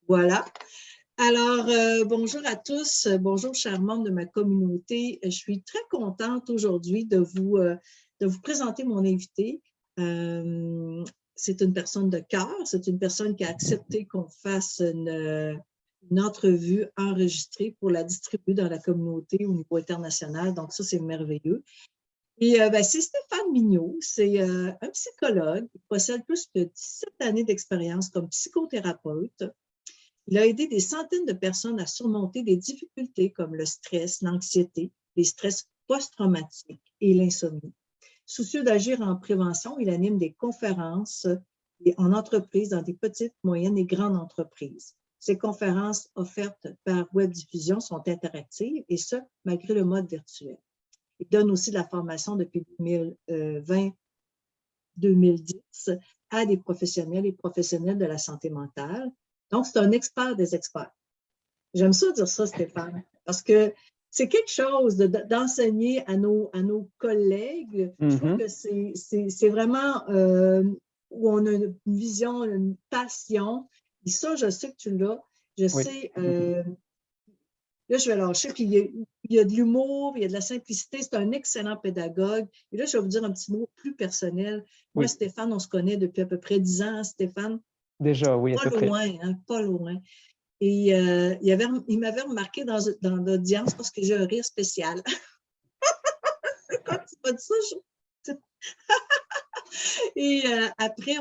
Voilà. Alors, bonjour à tous, bonjour chers membres de ma communauté. Je suis très contente aujourd'hui de vous présenter mon invité. C'est une personne de cœur, c'est une personne qui a accepté qu'on fasse une entrevue enregistrée pour la distribuer dans la communauté au niveau international. Donc ça, c'est merveilleux. Et c'est Stéphane Mignot, c'est un psychologue qui possède plus de 17 années d'expérience comme psychothérapeute. Il a aidé des centaines de personnes à surmonter des difficultés comme le stress, l'anxiété, les stress post-traumatiques et l'insomnie. Soucieux d'agir en prévention, il anime des conférences en entreprise dans des petites, moyennes et grandes entreprises. Ces conférences offertes par web-diffusion sont interactives et ce, malgré le mode virtuel. Il donne aussi de la formation depuis 2020-2010 à des professionnels et professionnels de la santé mentale. Donc, c'est un expert des experts. J'aime ça dire ça, Stéphane, parce que c'est quelque chose d'enseigner à nos collègues. Je trouve que c'est vraiment où on a une vision, une passion. Et ça, je sais que tu l'as. Je Oui. sais, là, je vais lâcher. Puis il y a de l'humour, il y a de la simplicité. C'est un excellent pédagogue. Et là, je vais vous dire un petit mot plus personnel. Moi, Oui. Stéphane, on se connaît depuis à peu près 10 ans. Stéphane, Déjà, oui, à pas peu près. loin, hein, pas loin. Et il m'avait remarqué dans l'audience parce que j'ai un rire spécial. Quand tu m'as dit ça, Et après,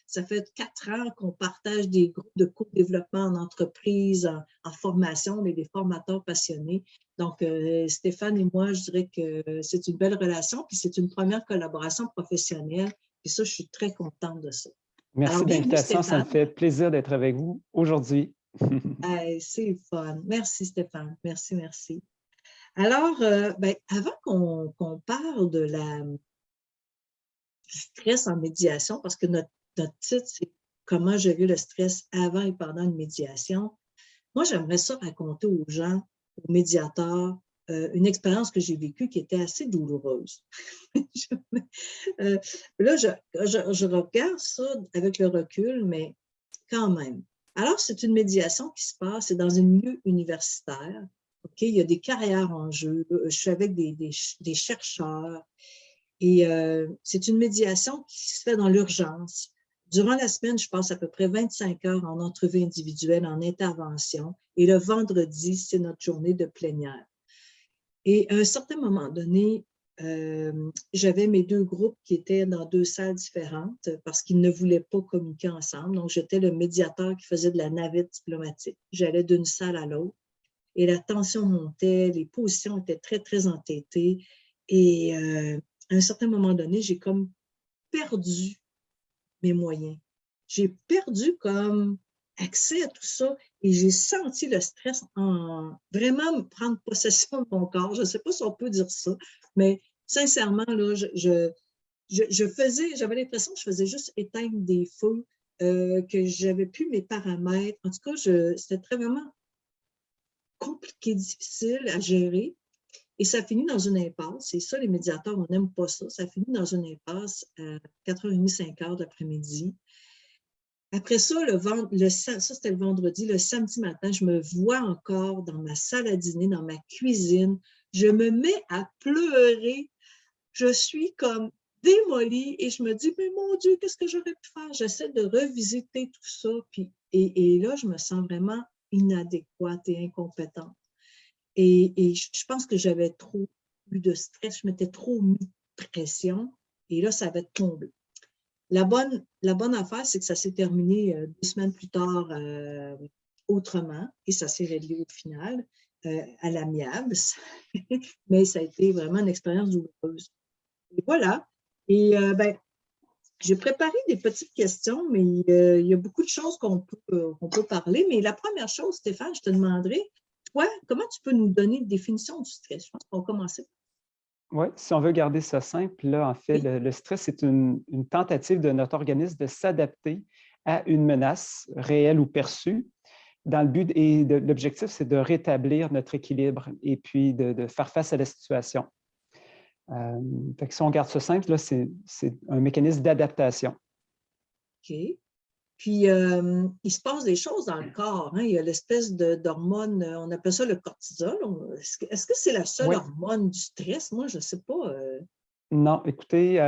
ça fait 4 ans qu'on partage des groupes de co-développement en entreprise, en formation, on est des formateurs passionnés. Donc, Stéphane et moi, je dirais que c'est une belle relation, puis c'est une première collaboration professionnelle. Et ça, je suis très contente de ça. Merci Alors, de bienvenue, l'invitation. Ça me Stéphane. fait plaisir d'être avec vous aujourd'hui. Hey, c'est fun. Merci, Stéphane. Merci, merci. Alors, avant qu'on parle du stress en médiation, parce que notre titre, c'est Comment gérer le stress avant et pendant une médiation, moi, j'aimerais ça raconter aux gens, aux médiateurs, une expérience que j'ai vécue qui était assez douloureuse. Euh, là, je regarde ça avec le recul, mais quand même. Alors, c'est une médiation qui se passe, c'est dans un milieu universitaire. OK, il y a des carrières en jeu. Je suis avec des chercheurs. Et c'est une médiation qui se fait dans l'urgence. Durant la semaine, je passe à peu près 25 heures en entrevue individuelle, en intervention. Et le vendredi, c'est notre journée de plénière. Et à un certain moment donné, j'avais mes 2 groupes qui étaient dans 2 salles différentes parce qu'ils ne voulaient pas communiquer ensemble. Donc, j'étais le médiateur qui faisait de la navette diplomatique. J'allais d'une salle à l'autre et la tension montait, les positions étaient très, très entêtées. Et à un certain moment donné, j'ai comme perdu mes moyens. J'ai perdu comme accès à tout ça et j'ai senti le stress vraiment prendre possession de mon corps. Je ne sais pas si on peut dire ça, mais sincèrement, là, j'avais l'impression que je faisais juste éteindre des feux, que je n'avais plus mes paramètres. En tout cas, c'était très vraiment compliqué, difficile à gérer. Et ça finit dans une impasse. C'est ça, les médiateurs, on n'aime pas ça. Ça finit dans une impasse à 4h30, 5h de l'après-midi. Après ça, ça, c'était le vendredi. Le samedi matin, je me vois encore dans ma salle à dîner, dans ma cuisine. Je me mets à pleurer. Je suis comme démolie et je me dis, mais mon Dieu, qu'est-ce que j'aurais pu faire? J'essaie de revisiter tout ça. Et là, je me sens vraiment inadéquate et incompétente. Et je pense que j'avais trop eu de stress, je m'étais trop mis de pression et là, ça avait tombé. La bonne affaire, c'est que ça s'est terminé 2 semaines plus tard autrement et ça s'est réglé au final à l'amiable. Mais ça a été vraiment une expérience douloureuse. Et voilà. Et j'ai préparé des petites questions, mais il y a beaucoup de choses qu'on peut parler. Mais la première chose, Stéphane, je te demanderais, toi, comment tu peux nous donner une définition du stress? Je pense qu'on va commencer. Oui, si on veut garder ça simple, là, en fait, Oui. le stress, c'est une tentative de notre organisme de s'adapter à une menace réelle ou perçue. Dans le but, et l'objectif, c'est de rétablir notre équilibre et puis de faire face à la situation. Fait que si on garde ça simple, là, c'est un mécanisme d'adaptation. OK. Puis, il se passe des choses dans le corps. Hein. Il y a l'espèce d'hormone, on appelle ça le cortisol. Est-ce que c'est la seule Oui, hormone du stress? Moi, je ne sais pas. non, écoutez,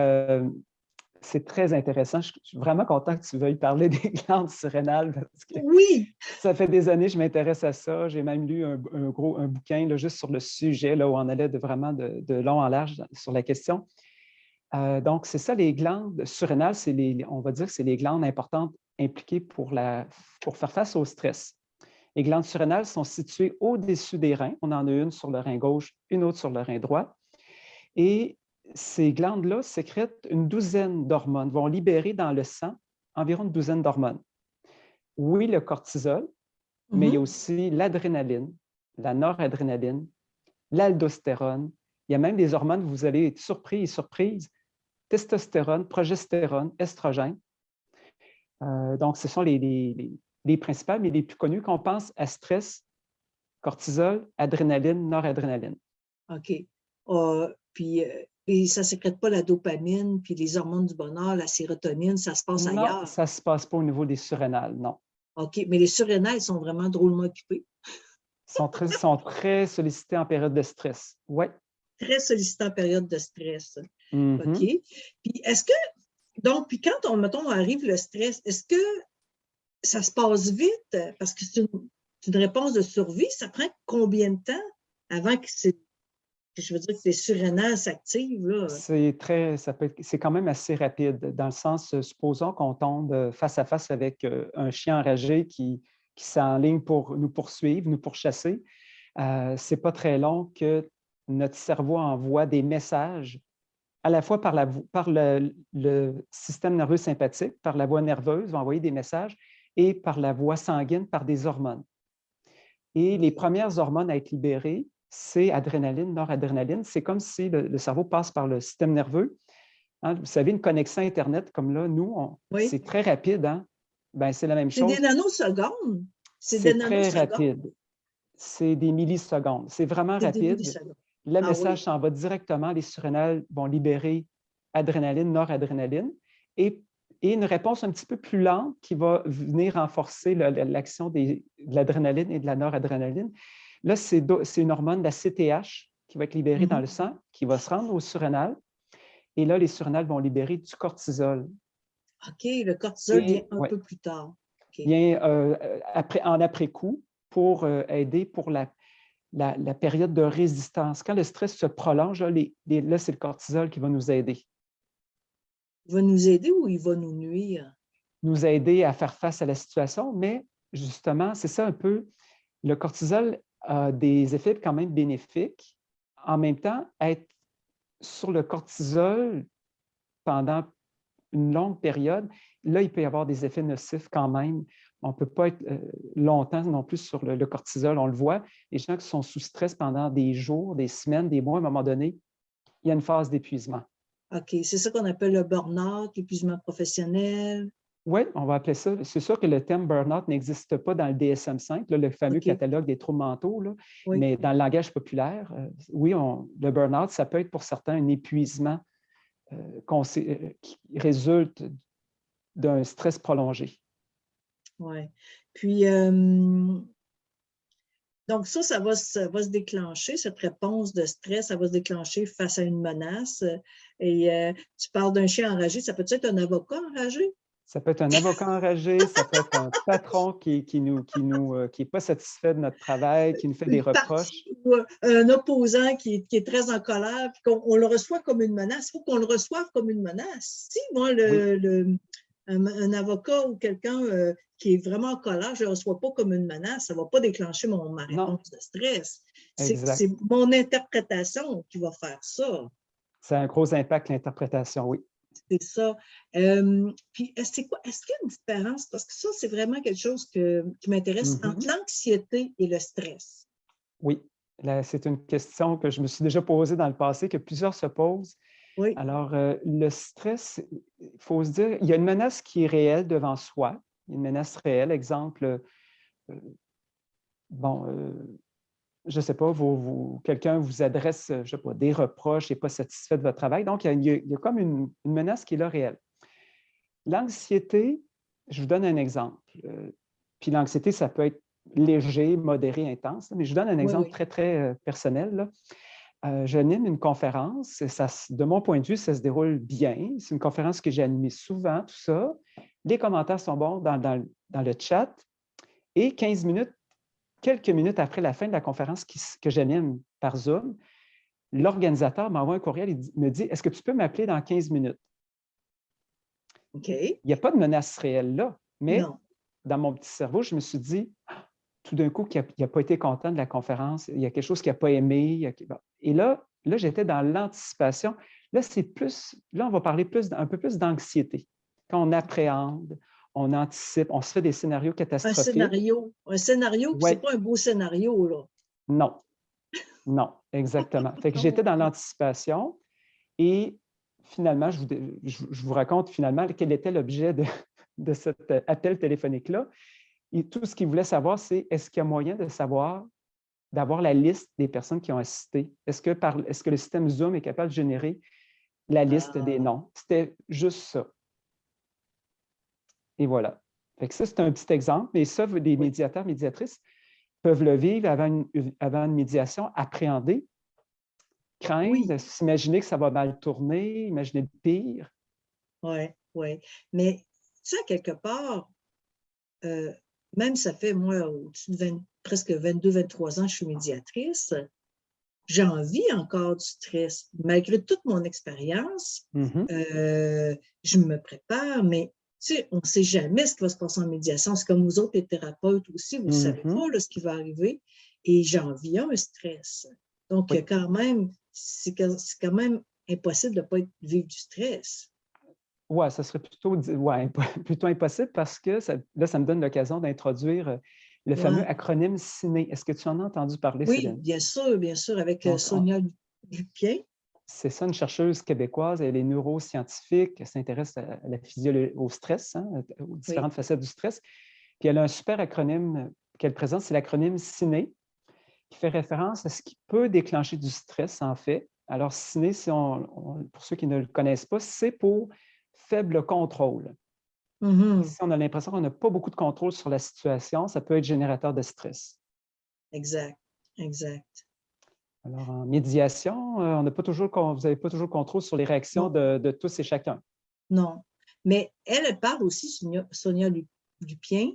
c'est très intéressant. Je suis vraiment content que tu veuilles parler des glandes surrénales parce que Oui, ça fait des années que je m'intéresse à ça. J'ai même lu un bouquin là, juste sur le sujet, là, où on allait vraiment de long en large sur la question. Donc, c'est ça, les glandes surrénales, on va dire que c'est les glandes importantes impliquées pour faire face au stress. Les glandes surrénales sont situées au-dessus des reins. On en a une sur le rein gauche, une autre sur le rein droit. Et ces glandes-là sécrètent une douzaine d'hormones, vont libérer dans le sang environ une douzaine d'hormones. Oui, le cortisol, mais il y a mhm. aussi l'adrénaline, la noradrénaline, l'aldostérone. Il y a même des hormones, vous allez être surpris et surprise, testostérone, progestérone, estrogène. Donc, ce sont les principales, mais les plus connues qu'on pense à stress, cortisol, adrénaline, noradrénaline. OK. Puis, et ça ne sécrète pas la dopamine, puis les hormones du bonheur, la sérotonine, ça se passe Non, ailleurs. ça ne se passe pas au niveau des surrénales, non. OK. Mais les surrénales sont vraiment drôlement occupées. Sont très sollicités en période de stress. Oui. Très sollicitant en période de stress. OK. Mm-hmm. Puis, donc, puis quand mettons, arrive le stress, est-ce que ça se passe vite? Parce que c'est une réponse de survie. Ça prend combien de temps avant je veux dire, que les surrénales s'activent, là? C'est quand même assez rapide, dans le sens, supposons qu'on tombe face à face avec un chien enragé qui s'enligne pour nous poursuivre, nous pourchasser. C'est pas très long que notre cerveau envoie des messages, à la fois par le système nerveux sympathique, par la voie nerveuse, va envoyer des messages, et par la voie sanguine, par des hormones. Et les premières hormones à être libérées, c'est adrénaline, noradrénaline. C'est comme si le cerveau passe par le système nerveux. Hein, vous savez, une connexion Internet comme là, nous, Oui. c'est très rapide. Hein? Ben, c'est la même C'est des chose. nanosecondes. C'est des C'est très nanosecondes. rapide. C'est des millisecondes. C'est vraiment C'est des rapide. millisecondes. Le Ah message oui. s'en va directement. Les surrénales vont libérer adrénaline, noradrénaline. Et une réponse un petit peu plus lente qui va venir renforcer l'action de l'adrénaline et de la noradrénaline. Là, c'est une hormone, la CTH, qui va être libérée dans le sang, qui va se rendre aux surrénales. Et là, les surrénales vont libérer du cortisol. OK, le cortisol vient Et un ouais, peu plus tard. OK. vient en après-coup pour aider pour la période de résistance. Quand le stress se prolonge, là c'est le cortisol qui va nous aider. Il va nous aider ou il va nous nuire? Nous aider à faire face à la situation, mais justement, c'est ça un peu, le cortisol a des effets quand même bénéfiques. En même temps, être sur le cortisol pendant une longue période, là, il peut y avoir des effets nocifs quand même. On ne peut pas être longtemps non plus sur le cortisol. On le voit, les gens qui sont sous stress pendant des jours, des semaines, des mois, à un moment donné, il y a une phase d'épuisement. OK, c'est ça qu'on appelle le burn-out, l'épuisement professionnel. Oui, on va appeler ça. C'est sûr que le terme burn-out n'existe pas dans le DSM-5, là, le fameux OK, catalogue des troubles mentaux, là, oui. mais dans le langage populaire, oui, le burn-out, ça peut être pour certains un épuisement qui résulte d'un stress prolongé. Ouais. Puis, donc ça va se déclencher, cette réponse de stress, ça va se déclencher face à une menace. Et tu parles d'un chien enragé, ça peut être un avocat enragé? Ça peut être un avocat enragé, ça peut être un patron qui est pas satisfait de notre travail, qui nous fait des Une reproches. partie ou un opposant qui est très en colère, puis qu'on le reçoit comme une menace. Il faut qu'on le reçoive comme une menace. Si moi, Oui, un avocat ou quelqu'un qui est vraiment en colère, je ne le reçois pas comme une menace, ça ne va pas déclencher ma non, réponse de stress. C'est exact. mon interprétation qui va faire ça. Ça a un gros impact, l'interprétation, oui. C'est ça. Puis, est-ce qu'il y a une différence? Parce que ça, c'est vraiment quelque chose qui m'intéresse entre Mm-hmm. l'anxiété et le stress. Oui, c'est une question que je me suis déjà posée dans le passé, que plusieurs se posent. Oui. Alors, le stress, il faut se dire, il y a une menace qui est réelle devant soi, une menace réelle. Exemple, bon, je ne sais pas, quelqu'un vous adresse, je sais pas, des reproches, n'est pas satisfait de votre travail. Donc, il y a comme une menace qui est là réelle. L'anxiété, je vous donne un exemple. Puis l'anxiété, ça peut être léger, modéré, intense, mais je vous donne un Oui, exemple oui. très, très personnel, là. J'anime une conférence. De mon point de vue, ça se déroule bien. C'est une conférence que j'ai animée souvent, tout ça. Les commentaires sont bons dans le chat. Et quelques minutes après la fin de la conférence que j'anime par Zoom, l'organisateur m'envoie un courriel et me dit « Est-ce que tu peux m'appeler dans 15 minutes? » OK. Il n'y a pas de menace réelle là, mais Non. dans mon petit cerveau, je me suis dit, tout d'un coup, qu'il n'a pas été content de la conférence, il y a quelque chose qu'il n'a pas aimé. Et là j'étais dans l'anticipation. Là, on va parler un peu plus d'anxiété. Quand on appréhende, on anticipe, on se fait des scénarios catastrophiques. Un scénario, puis c'est Oui, pas un beau scénario, là. non, non, exactement. Fait que j'étais Non. dans l'anticipation et finalement, je vous raconte finalement quel était l'objet de cet appel téléphonique-là. Et tout ce qu'il voulait savoir, c'est est-ce qu'il y a moyen d'avoir la liste des personnes qui ont assisté? Est-ce que le système Zoom est capable de générer la liste des Ah, noms? C'était juste ça. Et voilà. Fait que ça, c'est un petit exemple, mais ça, les oui. médiateurs, médiatrices peuvent le vivre avant une médiation, appréhender, Oui, craindre, s'imaginer que ça va mal tourner, imaginer le pire. oui, oui. Mais ça, quelque part, euh, même ça fait, moi, au-dessus de presque 22, 23 ans, je suis médiatrice, j'ai envie encore du stress. Malgré toute mon expérience, Mhm, je me prépare, mais tu sais, on ne sait jamais ce qui va se passer en médiation. C'est comme vous autres, les thérapeutes aussi, vous ne savez mhm. pas là, ce qui va arriver. Et j'en vis un stress. Donc, Oui. quand même, c'est quand même impossible de ne pas vivre du stress. Ouais, ça serait plutôt impossible parce que ça me donne l'occasion d'introduire le fameux Ouais. acronyme CINE. Est-ce que tu en as entendu parler, Oui, Céline? bien sûr, avec Donc, Sonia Dupien. c'est ça, une chercheuse québécoise, elle est neuroscientifique, elle s'intéresse à la physiologie, au stress, hein, aux Oui. différentes facettes du stress. Puis elle a un super acronyme qu'elle présente, c'est l'acronyme CINE, qui fait référence à ce qui peut déclencher du stress, en fait. Alors, CINE, pour ceux qui ne le connaissent pas, c'est pour faible contrôle. Mhm. Si on a l'impression qu'on n'a pas beaucoup de contrôle sur la situation, ça peut être générateur de stress. Exact, exact. Alors, en médiation, vous n'avez pas toujours le contrôle sur les réactions Non, de tous et chacun. non. Mais elle parle aussi, Sonia Dupien,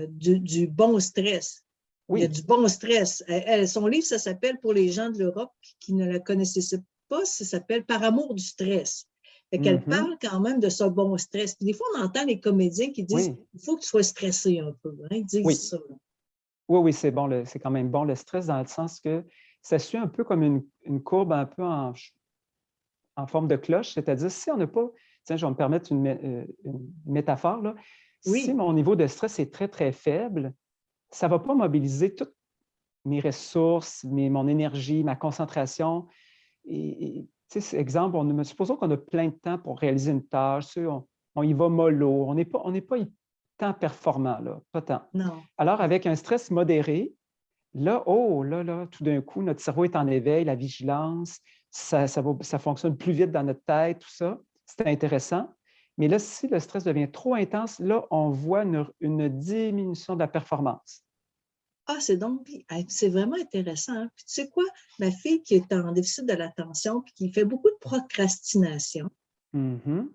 du bon stress. Il y a Oui. du bon stress. Son livre, ça s'appelle, pour les gens de l'Europe qui ne la connaissaient pas, ça s'appelle Par amour du stress. Fait qu'elle Mhm. parle quand même de ce bon stress. Puis des fois, on entend les comédiens qui disent Oui. il faut que tu sois stressé un peu. Hein, ils disent Oui. ça. Oui, oui, c'est bon. C'est quand même bon le stress dans le sens que ça suit un peu comme une courbe un peu en forme de cloche. C'est-à-dire, si on n'a pas, tiens, je vais me permettre une métaphore, là. Si Oui, mon niveau de stress est très, très faible, ça ne va pas mobiliser toutes mes ressources, mon énergie, ma concentration. Tu sais, exemple, supposons qu'on a plein de temps pour réaliser une tâche, tu sais, on y va mollo, on n'est pas tant performant, là, pas tant. non, Alors, non. avec un stress modéré, là, oh, là, tout d'un coup, notre cerveau est en éveil, la vigilance, ça fonctionne plus vite dans notre tête, tout ça. C'est intéressant. Mais là, si le stress devient trop intense, là, on voit une diminution de la performance. Ah, c'est vraiment intéressant. Hein. Puis tu sais quoi? Ma fille qui est en déficit de l'attention puis qui fait beaucoup de procrastination, Mhm.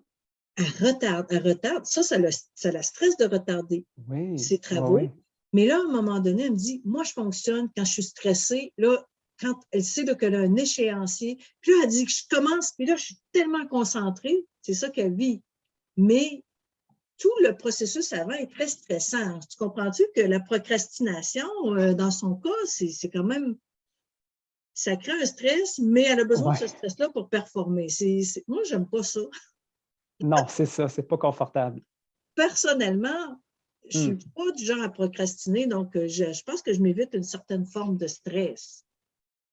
elle retarde. Ça la stresse de retarder Oui, ses oui, travaux. oui. Mais là, à un moment donné, elle me dit, moi, je fonctionne quand je suis stressée. Là, quand elle sait qu'elle a un échéancier, puis là, elle dit que je commence, puis là, je suis tellement concentrée. C'est ça qu'elle vit. Mais tout le processus avant est très stressant. Tu comprends-tu que la procrastination, dans son cas, c'est quand même, ça crée un stress, mais elle a besoin de ce Ouais. stress-là pour performer. Moi, j'aime pas ça. Non, c'est ça, c'est pas confortable. Personnellement, je Hmm. suis pas du genre à procrastiner, donc je pense que je m'évite une certaine forme de stress.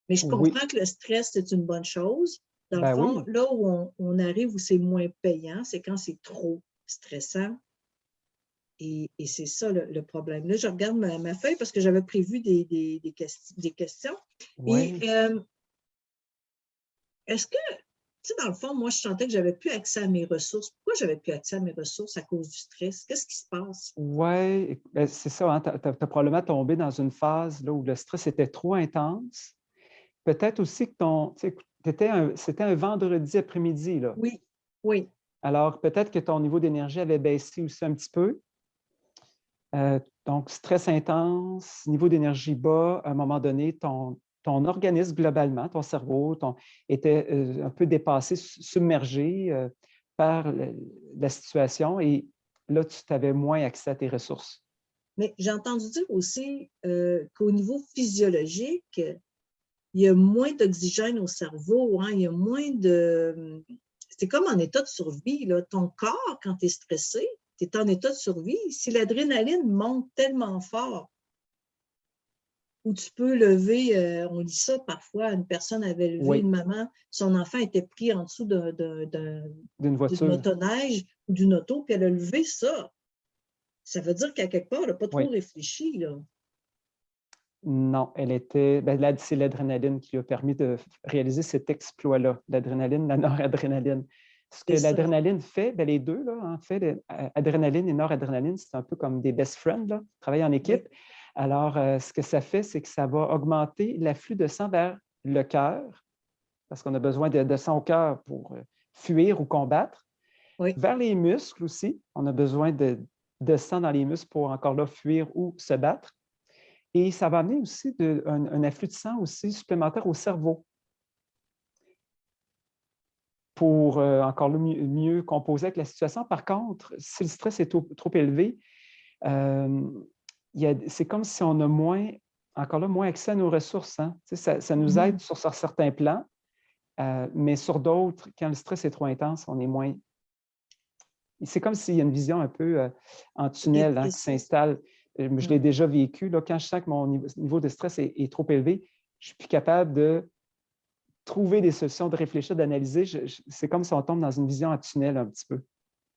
Mais je Oui, comprends que le stress, c'est une bonne chose. Dans le ben fond, oui. là où on arrive, où c'est moins payant, c'est quand c'est trop stressant. Et c'est ça le problème. Là, je regarde ma feuille parce que j'avais prévu des questions. Et Oui. est-ce que Tu sais, dans le fond, moi, je sentais que j'avais plus accès à mes ressources. Pourquoi j'avais plus accès à mes ressources à cause du stress? Qu'est-ce qui se passe? Oui, c'est ça, hein, tu as probablement tombé dans une phase là, où le stress était trop intense. Peut-être aussi que c'était un vendredi après-midi, là. Oui, oui. Alors, peut-être que ton niveau d'énergie avait baissé aussi un petit peu. Donc, stress intense, niveau d'énergie bas, à un moment donné, ton organisme globalement, ton cerveau, était un peu dépassé, submergé par la situation et là, tu avais moins accès à tes ressources. Mais j'ai entendu dire aussi qu'au niveau physiologique, il y a moins d'oxygène au cerveau, hein, il y a moins de... C'est comme en état de survie, là. Ton corps, quand tu es stressé, tu es en état de survie. Si l'adrénaline monte tellement fort, où tu peux lever, on dit ça parfois, une personne avait levé, Oui, une maman, son enfant était pris en dessous d'une d'une voiture. motoneige ou d'une auto, puis elle a levé ça. Ça veut dire qu'à quelque part, elle n'a pas trop Oui. réfléchi, là. Non, c'est l'adrénaline qui lui a permis de réaliser cet exploit-là, l'adrénaline, la noradrénaline. Ce que C'est ça. l'adrénaline fait, les deux, là, en fait, adrénaline et noradrénaline, c'est un peu comme des best friends, là, travaillent en Oui. équipe. Alors, ce que ça fait, c'est que ça va augmenter l'afflux de sang vers le cœur, parce qu'on a besoin de sang au cœur pour fuir ou combattre. Oui. Vers les muscles aussi, on a besoin de sang dans les muscles pour encore là fuir ou se battre. Et ça va amener aussi un afflux de sang aussi supplémentaire au cerveau pour encore là, mieux composer avec la situation. Par contre, si le stress est trop élevé, c'est comme si on a encore là, moins accès à nos ressources. Hein. Tu sais, ça nous aide Mhm. sur certains plans, mais sur d'autres, quand le stress est trop intense, on est moins. C'est comme s'il y a une vision un peu en tunnel hein, qui Dépressif. s'installe. Je l'ai déjà vécu. Là, quand je sens que mon niveau de stress est trop élevé, je suis plus capable de trouver des solutions, de réfléchir, d'analyser. C'est comme si on tombe dans une vision en tunnel un petit peu.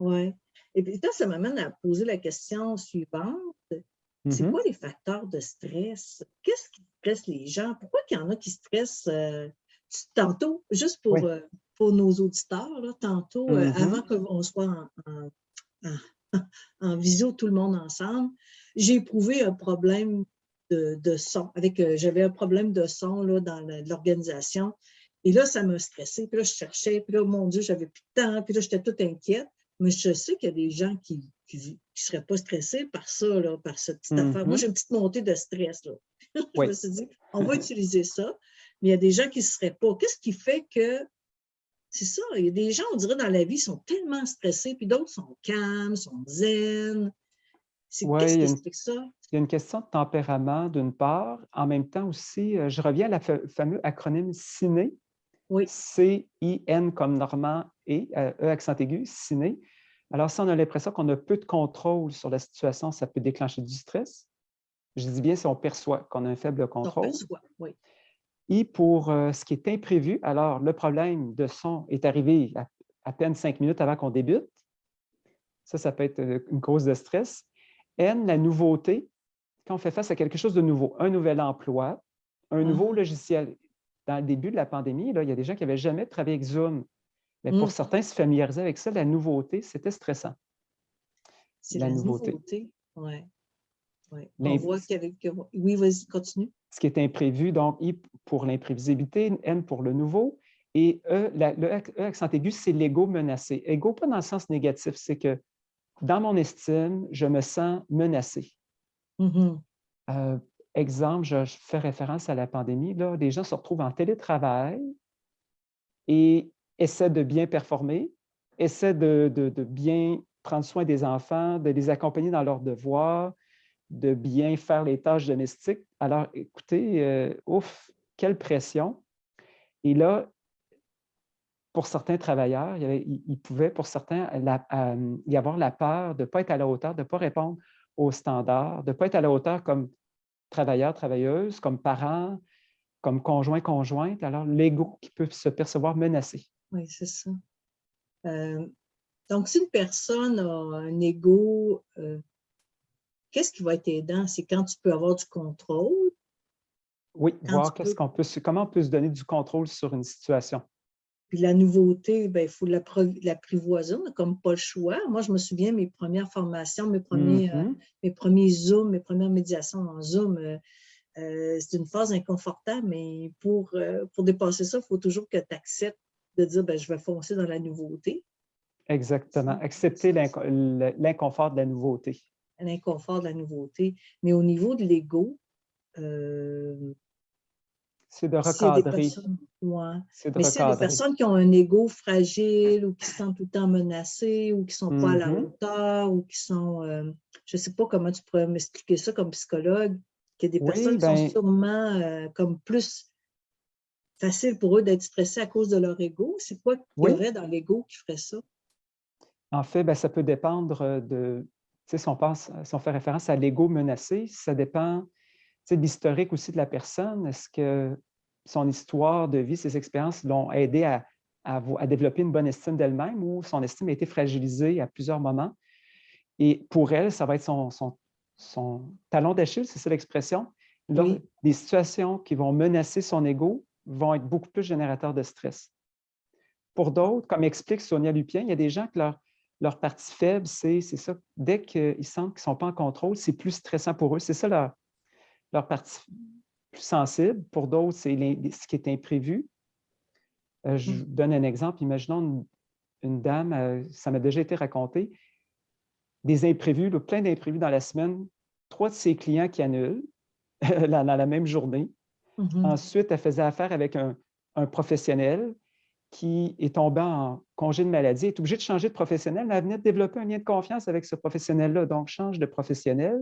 Oui. Et puis là, ça m'amène à poser la question suivante. C'est quoi Mhm. les facteurs de stress? Qu'est-ce qui stresse les gens? Pourquoi il y en a qui stressent tantôt, juste Oui. pour nos auditeurs, là, tantôt, avant Mhm. qu'on soit en visio tout le monde ensemble, j'ai éprouvé un problème de son. J'avais un problème de son là, dans l'organisation. Et là, ça m'a stressée. Puis là, je cherchais. Puis là, mon Dieu, j'avais plus de temps. Puis là, j'étais toute inquiète. Mais je sais qu'il y a des gens qui ne seraient pas stressés par ça, là, par cette petite affaire. Moi, j'ai Mhm. une petite montée de stress. Là. Je me Oui. suis dit, on va utiliser ça. Mais il y a des gens qui ne seraient pas. Qu'est-ce qui fait que c'est ça, il y a des gens, on dirait, dans la vie, sont tellement stressés, puis d'autres sont calmes, sont zen. Oui, Qu'est-ce qui explique ça? il y a une question de tempérament, d'une part. En même temps aussi, je reviens à la fameux acronyme CINE, Oui. C-I-N comme Normand et E accent aigu, CINE. Alors, si on a l'impression qu'on a peu de contrôle sur la situation, ça peut déclencher du stress. Je dis bien si on perçoit qu'on a un faible On contrôle. perçoit, oui. Et pour ce qui est imprévu, alors le problème de son est arrivé à peine 5 minutes avant qu'on débute. Ça peut être une cause de stress. N, la nouveauté, quand on fait face à quelque chose de nouveau, un nouvel emploi, un nouveau Ah, logiciel. Dans le début de la pandémie, là, il y a des gens qui n'avaient jamais travaillé avec Zoom. Mais pour hum, certains, se familiariser avec ça, la nouveauté, c'était stressant. c'est La la nouveauté. nouveauté. Oui, oui. On voit Oui, vas-y, continue. Ce qui est imprévu, donc I pour l'imprévisibilité, N pour le nouveau, et E accent aigu, c'est l'ego menacé. Ego, pas dans le sens négatif, c'est que dans mon estime, je me sens menacé. Mhm. Euh, Exemple, je fais référence à la pandémie, là, les gens se retrouvent en télétravail et essaient de bien performer, essaient de bien prendre soin des enfants, de les accompagner dans leurs devoirs, de bien faire les tâches domestiques. Alors, écoutez, ouf, quelle pression. Et là, pour certains travailleurs, il pouvait, pour certains, y avoir la peur de ne pas être à la hauteur, de ne pas répondre aux standards, de ne pas être à la hauteur comme travailleurs, travailleuses, comme parents, comme conjoints, conjointes. Alors, l'ego qui peut se percevoir menacé. Oui, c'est ça. Euh, donc, si une personne a un ego, qu'est-ce qui va être aidant? C'est quand tu peux avoir du contrôle, Oui, quand tu voir peux... comment on peut se donner du contrôle sur une situation. Puis la nouveauté, ben, il faut l'apprivoiser, on n'a comme pas le choix. Moi, je me souviens, mes premières formations, mes premiers Zooms, mes premières médiations en Zoom, c'est une phase inconfortable, mais pour dépasser ça, il faut toujours que tu acceptes de dire, ben, je vais foncer dans la nouveauté. Exactement. Accepter l'inconfort de la nouveauté. L'inconfort de la nouveauté. Mais au niveau de l'ego, c'est de s'il y a des recadrer. personnes, ouais. C'est de Mais s'il y a des recadrer. personnes qui ont un ego fragile ou qui se sentent tout le temps menacées ou qui ne sont pas à la hauteur ou qui sont, je ne sais pas comment tu pourrais m'expliquer ça comme psychologue, qu'il y a des personnes qui sont sûrement comme plus facile pour eux d'être stressés à cause de leur ego. C'est quoi qu'il y aurait dans l'ego qui ferait ça? En fait, ben, ça peut dépendre de, si on fait référence à l'ego menacé, ça dépend de l'historique aussi de la personne. Est-ce que son histoire de vie, ses expériences l'ont aidé à développer une bonne estime d'elle-même ou son estime a été fragilisée à plusieurs moments? Et pour elle, ça va être son talon d'Achille, c'est ça l'expression. Les situations qui vont menacer son ego vont être beaucoup plus générateurs de stress. Pour d'autres, comme explique Sonia Lupien, il y a des gens que leur partie faible, c'est ça. Dès qu'ils sentent qu'ils ne sont pas en contrôle, c'est plus stressant pour eux. C'est ça leur partie plus sensible. Pour d'autres, c'est ce qui est imprévu. Je vous donne un exemple. Imaginons une dame, ça m'a déjà été raconté, des imprévus, plein d'imprévus dans la semaine, 3 de ses clients qui annulent dans la même journée. Ensuite, elle faisait affaire avec un professionnel qui est tombé en congé de maladie, est obligée de changer de professionnel, mais elle venait de développer un lien de confiance avec ce professionnel-là, donc change de professionnel.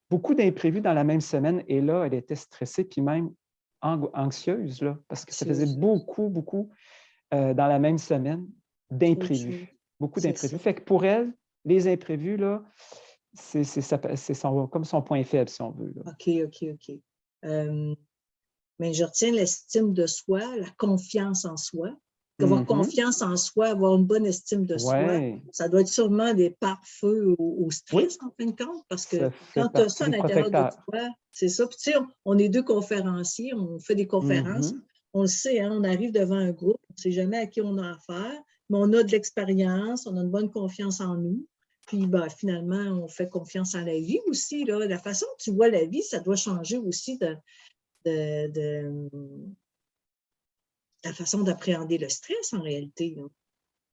Beaucoup d'imprévus dans la même semaine, et là, elle était stressée, puis même anxieuse, là, parce que ça faisait beaucoup dans la même semaine d'imprévus. Beaucoup d'imprévus. Fait que pour elle, les imprévus, là, c'est comme son point faible, si on veut. Là. OK. Mais je retiens l'estime de soi, la confiance en soi. Avoir confiance en soi, avoir une bonne estime de soi, ça doit être sûrement des pare-feux au stress, en fin de compte, parce que quand tu as ça à l'intérieur de toi, c'est ça. Puis tu sais, on est 2 conférenciers, on fait des conférences, on le sait, hein, on arrive devant un groupe, on ne sait jamais à qui on a affaire, mais on a de l'expérience, on a une bonne confiance en nous. Puis ben, finalement, on fait confiance en la vie aussi. Là. La façon que tu vois la vie, ça doit changer aussi de la façon d'appréhender le stress, en réalité. Là.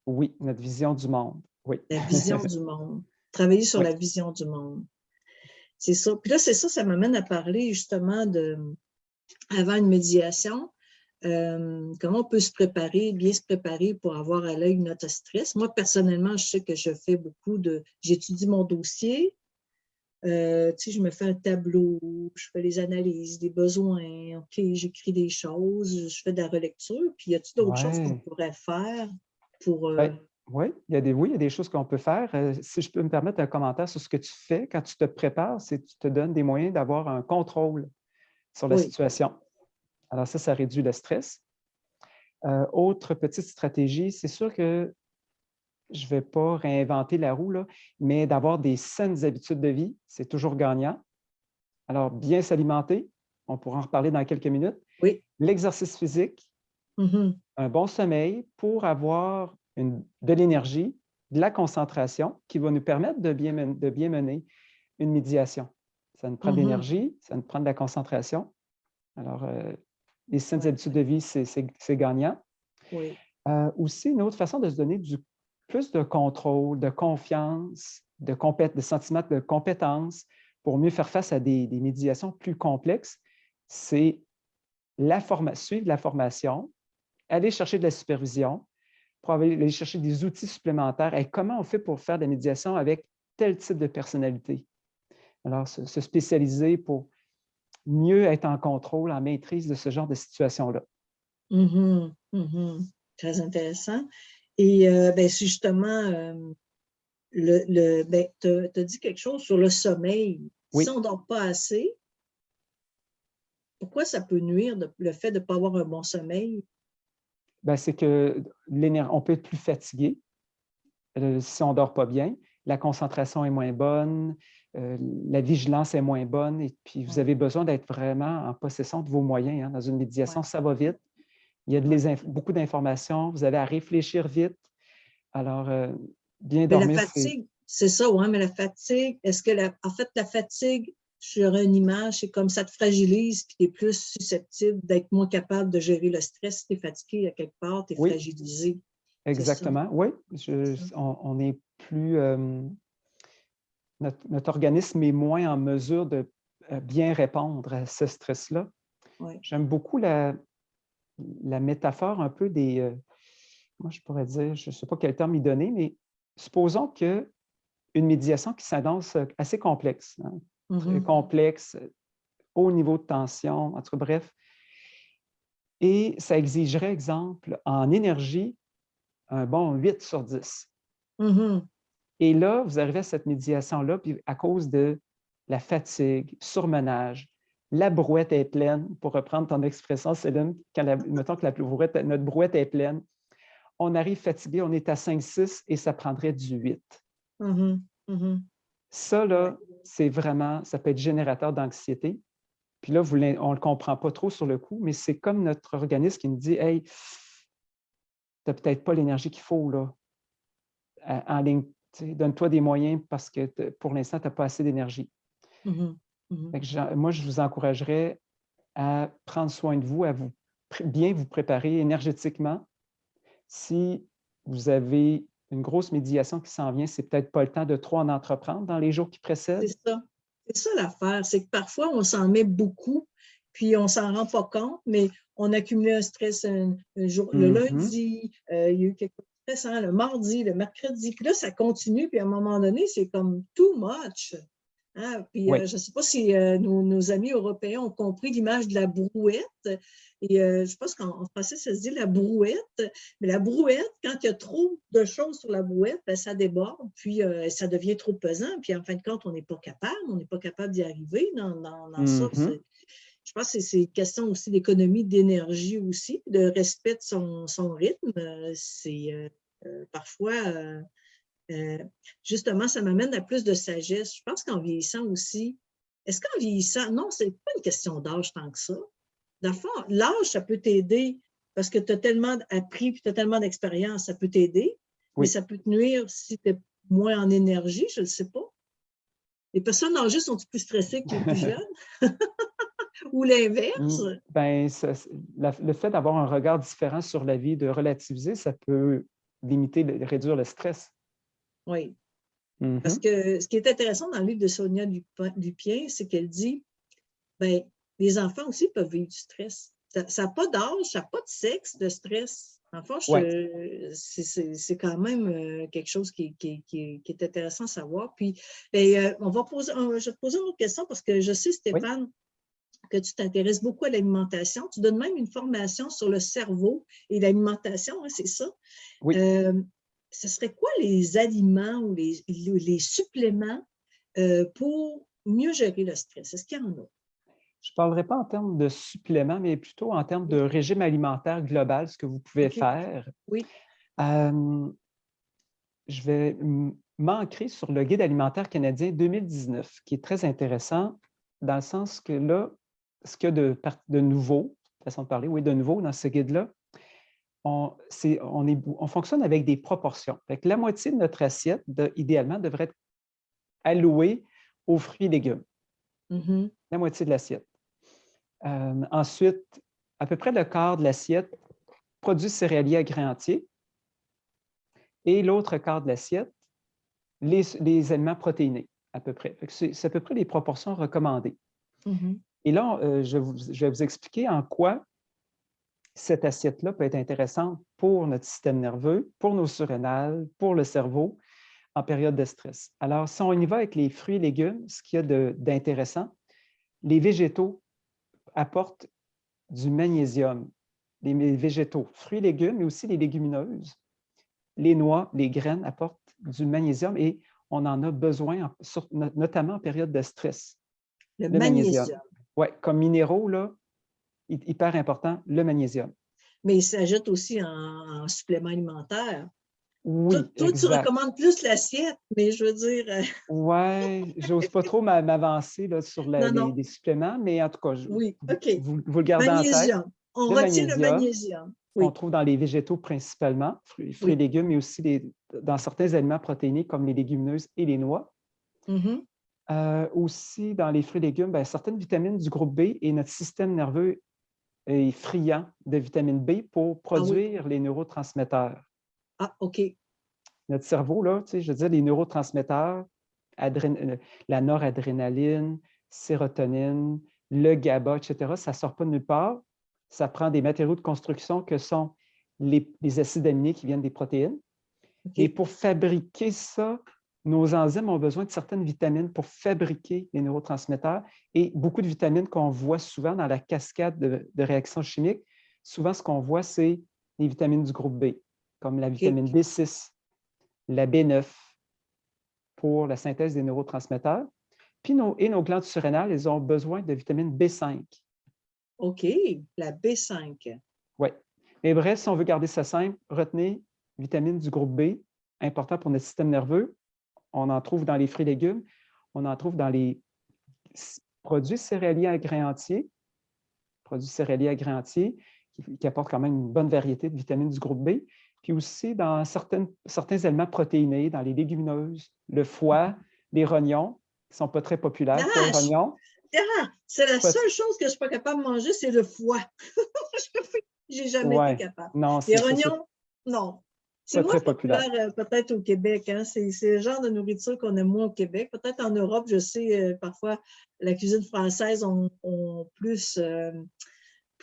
Oui, notre vision du monde. Oui. La vision du monde. Travailler sur la vision du monde. C'est ça. Puis là, c'est ça, ça m'amène à parler justement avant une médiation, comment on peut se préparer, bien se préparer pour avoir à l'œil notre stress. Moi, personnellement, je sais que je fais j'étudie mon dossier, tu sais, je me fais un tableau, je fais les analyses des besoins, OK, j'écris des choses, je fais de la relecture, puis y a-t-il d'autres choses qu'on pourrait faire pour… Oui, il y a des choses qu'on peut faire. Si je peux me permettre un commentaire sur ce que tu fais quand tu te prépares, c'est que tu te donnes des moyens d'avoir un contrôle sur la situation. Alors ça réduit le stress. Autre petite stratégie, c'est sûr que je ne vais pas réinventer la roue, là, mais d'avoir des saines habitudes de vie, c'est toujours gagnant. Alors, bien s'alimenter, on pourra en reparler dans quelques minutes. Oui. L'exercice physique, un bon sommeil pour avoir de l'énergie, de la concentration qui va nous permettre de bien mener une médiation. Ça nous prend de l'énergie, ça nous prend de la concentration. Alors, les saines habitudes de vie, c'est gagnant. Oui. Aussi, une autre façon de se donner plus de contrôle, de confiance, de sentiments de compétence pour mieux faire face à des médiations plus complexes, c'est suivre la formation, aller chercher de la supervision, pour aller chercher des outils supplémentaires. Et comment on fait pour faire de la médiation avec tel type de personnalité? Alors, se spécialiser pour mieux être en contrôle, en maîtrise de ce genre de situation-là. Très intéressant. Et ben, c'est justement, ben, tu as dit quelque chose sur le sommeil. Oui. Si on ne dort pas assez, pourquoi ça peut nuire le fait de ne pas avoir un bon sommeil? Ben, c'est que on peut être plus fatigué si on ne dort pas bien. La concentration est moins bonne, la vigilance est moins bonne, et puis vous avez besoin d'être vraiment en possession de vos moyens. Hein. Dans une médiation, ça va vite. Il y a beaucoup d'informations, vous avez à réfléchir vite. Alors, bien Mais la dormir, c'est… fatigue, c'est ça, ouais, mais la fatigue, est-ce que en fait, la fatigue, j'aurais une image, c'est comme ça te fragilise, puis tu es plus susceptible d'être moins capable de gérer le stress. Si tu es fatigué à quelque part, tu es Oui, fragilisé. C'est ça. exactement. Oui, C'est ça. on est plus… notre organisme est moins en mesure de bien répondre à ce stress-là. Ouais. J'aime beaucoup la métaphore un peu des… moi, je pourrais dire, je ne sais pas quel terme y donner, mais supposons qu'une médiation qui s'annonce assez complexe, hein, très Mhm. complexe, haut niveau de tension, en tout cas, bref, et ça exigerait, exemple, en énergie, un bon 8 sur 10. Mhm. Et là, vous arrivez à cette médiation-là, puis à cause de la fatigue, surmenage, la brouette est pleine, pour reprendre ton expression, Céline, mettons que notre brouette est pleine, on arrive fatigué, on est à 5-6 et ça prendrait du 8. Mhm. Mhm. Ça, Ouais. là, c'est vraiment, ça peut être générateur d'anxiété. Puis là, on ne le comprend pas trop sur le coup, mais c'est comme notre organisme qui nous dit, hey, tu n'as peut-être pas l'énergie qu'il faut là, en ligne. Donne-toi des moyens parce que pour l'instant, tu n'as pas assez d'énergie. Mhm. Mhm. Moi, je vous encouragerais à prendre soin de vous, à bien vous préparer énergétiquement. Si vous avez une grosse médiation qui s'en vient, c'est peut-être pas le temps de trop en entreprendre dans les jours qui C'est précèdent. ça. C'est ça l'affaire. C'est que parfois, on s'en met beaucoup, puis on s'en rend pas compte, mais on accumule un stress un jour, le Mhm. lundi, il y a eu quelque chose de stressant, le mardi, le mercredi, puis là, ça continue, puis à un moment donné, c'est comme too much. Hein? Puis Oui. je ne sais pas si nos amis européens ont compris l'image de la brouette. Et je pense qu'en français, ça se dit la brouette. Mais la brouette, quand il y a trop de choses sur la brouette, ben, ça déborde, puis ça devient trop pesant. Puis en fin de compte, on n'est pas capable d'y arriver dans ça. Mhm. Je pense que c'est une question aussi d'économie d'énergie aussi, de respect de son rythme. Parfois, justement, ça m'amène à plus de sagesse. Je pense qu'en vieillissant aussi, est-ce qu'en vieillissant, non, c'est pas une question d'âge tant que ça. Dans le fond, l'âge, ça peut t'aider parce que tu as tellement appris et tu as tellement d'expérience, ça peut t'aider, mais Oui. ça peut te nuire si tu es moins en énergie, je ne sais pas. Les personnes âgées sont plus stressées que les plus jeunes ou l'inverse? Ben, le fait d'avoir un regard différent sur la vie, de relativiser, ça peut réduire le stress. Oui. Parce Mhm. que ce qui est intéressant dans le livre de Sonia Dupien, c'est qu'elle dit ben, les enfants aussi peuvent vivre du stress. Ça n'a pas d'âge, ça n'a pas de sexe, de stress. Enfin, Ouais. c'est quand même quelque chose qui est intéressant à savoir. Puis, ben, je vais te poser une autre question parce que je sais, Oui. Stéphane, que tu t'intéresses beaucoup à l'alimentation. Tu donnes même une formation sur le cerveau et l'alimentation, hein, c'est ça. Oui. Ce serait quoi les aliments ou les suppléments pour mieux gérer le stress? Est-ce qu'il y en a? Je ne parlerai pas en termes de suppléments, mais plutôt en termes de Oui. régime alimentaire global, ce que vous pouvez OK. faire. Oui. Je vais m'ancrer sur le Guide alimentaire canadien 2019, qui est très intéressant dans le sens que là, ce qu'il y a de nouveau, façon de parler, oui, de nouveau dans ce guide-là, on fonctionne avec des proportions. Fait que la moitié de notre assiette, idéalement, devrait être allouée aux fruits et légumes. Mm-hmm. La moitié de l'assiette. Ensuite, à peu près le quart de l'assiette, produits céréaliers à grains entiers. Et l'autre quart de l'assiette, les aliments protéinés, à peu près. C'est à peu près les proportions recommandées. Mm-hmm. Et là, je vais vous expliquer en quoi cette assiette-là peut être intéressante pour notre système nerveux, pour nos surrénales, pour le cerveau en période de stress. Alors, si on y va avec les fruits et légumes, ce qu'il y a d'intéressant, les végétaux apportent du magnésium. Les végétaux, fruits et légumes, mais aussi les légumineuses. Les noix, les graines apportent du magnésium et on en a besoin, notamment en période de stress. Le Le magnésium. magnésium. Oui, comme minéraux, là, hyper important, le magnésium. Mais il s'ajoute aussi en supplément alimentaire. Toi, Oui, toi, tu exact. recommandes plus l'assiette, mais je veux dire, Oui, j'ose pas trop m'avancer là, sur non, non, les suppléments, mais en tout cas, oui, OK. vous le gardez en tête. Magnésium. On Le retient le magnésium, magnésium. qu'on Oui, trouve dans les végétaux principalement, fruits et oui. légumes, mais aussi dans certains aliments protéinés comme les légumineuses et les noix. Mhm. Aussi, dans les fruits et légumes, bien, certaines vitamines du groupe B et notre système nerveux est friand de vitamine B pour Ah oui. produire les neurotransmetteurs. Ah, OK. Notre cerveau, là, je veux dire, les neurotransmetteurs, la noradrénaline, sérotonine, le GABA, etc., ça ne sort pas de nulle part. Ça prend des matériaux de construction que sont les acides aminés qui viennent des protéines. Et OK. pour fabriquer ça, nos enzymes ont besoin de certaines vitamines pour fabriquer les neurotransmetteurs et beaucoup de vitamines qu'on voit souvent dans la cascade de réactions chimiques. Souvent, ce qu'on voit, c'est les vitamines du groupe B, comme la OK. vitamine B6, la B9 pour la synthèse des neurotransmetteurs. Puis nos glandes surrénales, elles ont besoin de vitamine B5. OK. La B5. Oui. Mais bref, si on veut garder ça simple, retenez vitamines du groupe B, important pour notre système nerveux. On en trouve dans les fruits et légumes. On en trouve dans les produits céréaliers à grains entiers, qui apportent quand même une bonne variété de vitamines du groupe B. Puis aussi dans certains aliments protéinés, dans les légumineuses, le foie, les rognons, qui ne sont pas très populaires. Foie et Ah, rognons. c'est la Pas... seule chose que je ne suis pas capable de manger, c'est le foie. J'ai jamais été Ouais, capable. non, Les c'est ça, c'est rognons, non. C'est pas moins très populaire. populaire peut-être au Québec. Hein? C'est le genre de nourriture qu'on aime moins au Québec. Peut-être en Europe, je sais, parfois, la cuisine française ont plus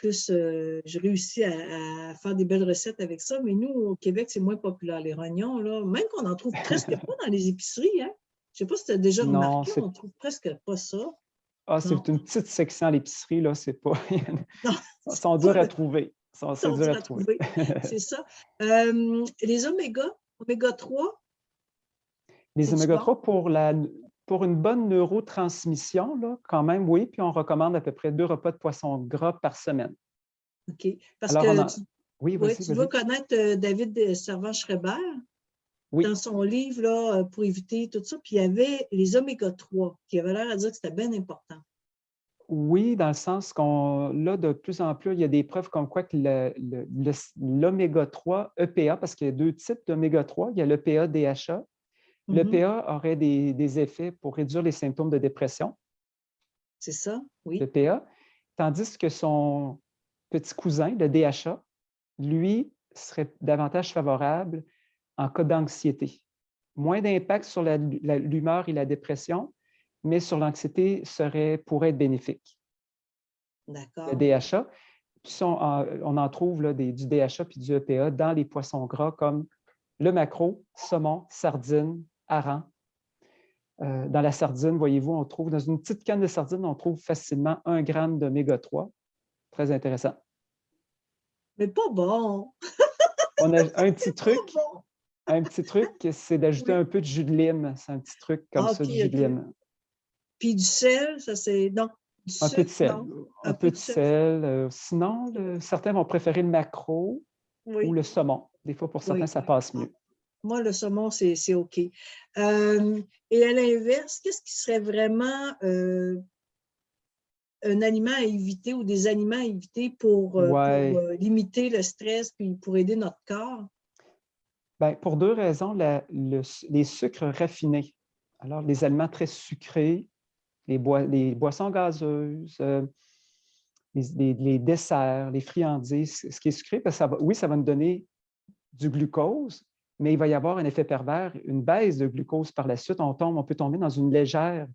j'ai réussi à faire des belles recettes avec ça, mais nous, au Québec, c'est moins populaire. Les rognons, là, même qu'on n'en trouve presque pas dans les épiceries. Hein? Je ne sais pas si tu as déjà Non, remarqué, on ne trouve presque pas ça. c'est Non, une petite section à l'épicerie, là, c'est pas. non, Ils c'est sont pas durs à trouver. C'est sont dur durs à à trouver. trouver. C'est ça. Les oméga 3, Les c'est-tu bon? oméga-3 pour une bonne neurotransmission, là, quand même, oui. Puis on recommande à peu près 2 repas de poisson gras par semaine. OK. Parce Alors, que oui, ouais, vas-y, tu dois vas-y. connaître David Servan-Schreiber dans Oui, son livre là, pour éviter tout ça. Puis il y avait les oméga 3 qui avaient l'air à dire que c'était bien important. oui, dans le sens là, de plus en plus, il y a des preuves comme quoi que l'oméga-3 EPA, parce qu'il y a deux types d'oméga-3, il y a l'EPA-DHA. Mhm. L'EPA aurait des effets pour réduire les symptômes de dépression, C'est ça, oui. l'EPA, tandis que son petit cousin, le DHA, lui, serait davantage favorable en cas d'anxiété. Moins d'impact sur l'humeur et la dépression, mais sur l'anxiété pourrait être bénéfique. Le D'accord. DHA, on en trouve là, du DHA puis du EPA dans les poissons gras comme le maquereau, saumon, sardine, hareng. Dans la sardine, voyez-vous, on trouve dans une petite canne de sardine, on trouve facilement 1 gramme d'oméga-3. Très intéressant. Mais pas bon. On a Pas bon. un petit truc, c'est d'ajouter Oui. un peu de jus de lime. C'est un petit truc comme Ah, ça, OK, du jus de OK. lime. Puis du sel, ça c'est. Non. Du Un peu de sucre, sel. non. Un Un peu peu de de sel. sel. Sinon, certains vont préférer le maquereau ou Oui. le saumon. Des fois, pour certains, Oui. ça passe mieux. Moi, le saumon, c'est OK. Et à l'inverse, qu'est-ce qui serait vraiment un aliment à éviter ou des aliments à éviter pour Ouais. limiter le stress puis pour aider notre corps? Ben, pour deux raisons. Les sucres raffinés. Alors, les aliments très sucrés, les boissons gazeuses, les desserts, les friandises, ce qui est sucré, parce que oui, ça va nous donner du glucose, mais il va y avoir un effet pervers, une baisse de glucose par la suite. On peut tomber dans une légère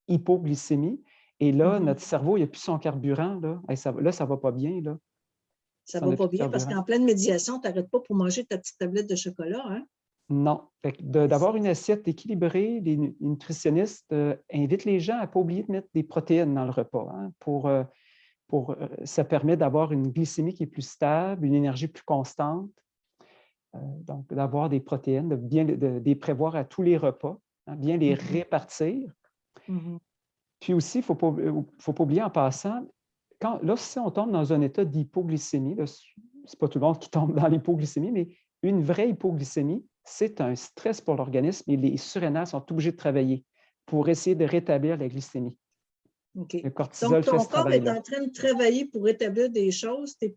hypoglycémie. Et là, Mhm. notre cerveau, il n'a plus son carburant. Là, ça ne va pas bien. Là, Ça si on va n'a pas plus de bien parce carburant. qu'en pleine médiation, tu n'arrêtes pas pour manger ta petite tablette de chocolat. Hein? Non. D'avoir une assiette équilibrée, les nutritionnistes invitent les gens à ne pas oublier de mettre des protéines dans le repas. Hein, ça permet d'avoir une glycémie qui est plus stable, une énergie plus constante. Donc, d'avoir des protéines, de les prévoir à tous les repas, hein, bien les Mhm. répartir. Mhm. Puis aussi, il ne faut pas oublier en passant, si on tombe dans un état d'hypoglycémie, ce n'est pas tout le monde qui tombe dans l'hypoglycémie, mais une vraie hypoglycémie, c'est un stress pour l'organisme et les surrénales sont obligés de travailler pour essayer de rétablir la glycémie. OK. Le Donc, cortisol fait ton ce corps est travail-là. en train de travailler pour établir des choses. Tu ne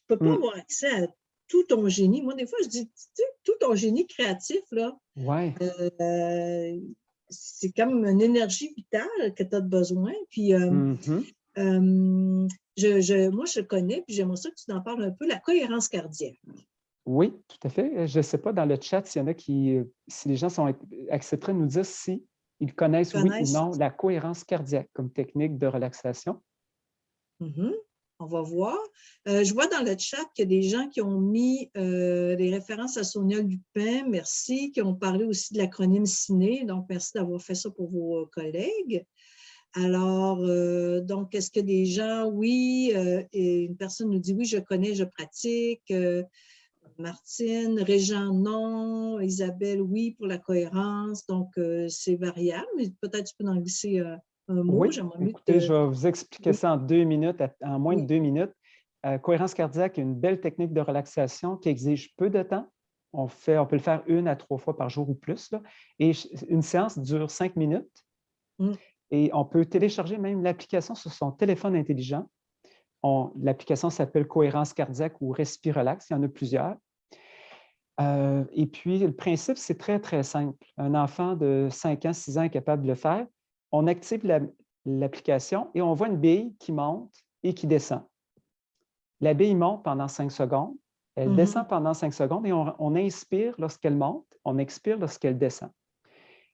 peux pas Mm. avoir accès à tout ton génie. Moi, des fois, je dis, tu sais, tout ton génie créatif, là, Ouais. c'est comme une énergie vitale que tu as besoin. Puis, Mhm. moi, je connais, puis j'aimerais ça que tu en parles un peu, la cohérence cardiaque. Oui, tout à fait. Je ne sais pas dans le chat s'il y en a qui, si les gens accepteraient de nous dire si ils connaissent, oui ou Connaissent? non, la cohérence cardiaque comme technique de relaxation. Mhm. On va voir. Je vois dans le chat qu'il y a des gens qui ont mis les références à Sonia Lupin, merci, qui ont parlé aussi de l'acronyme CINE, donc merci d'avoir fait ça pour vos collègues. Alors, donc, est-ce que des gens, oui, et une personne nous dit, oui, je connais, je pratique. Martine, Régent, non. Isabelle, oui, pour la cohérence. Donc, c'est variable, mais peut-être tu peux en glisser un mot. Oui, J'aimerais mieux écoutez, je vais vous expliquer Oui, ça en 2 minutes, en moins de oui. 2 minutes. Cohérence cardiaque est une belle technique de relaxation qui exige peu de temps. On peut le faire 1 à 3 fois par jour ou plus, là. Et une séance dure 5 minutes. Mm. Et on peut télécharger même l'application sur son téléphone intelligent. L'application s'appelle Cohérence cardiaque ou Respirelax. Il y en a plusieurs. Et puis, le principe, c'est très, très simple. Un enfant de 5 ans, 6 ans est capable de le faire. On active l'application et on voit une bille qui monte et qui descend. La bille monte pendant 5 secondes, elle descend pendant 5 secondes et on inspire lorsqu'elle monte, on expire lorsqu'elle descend.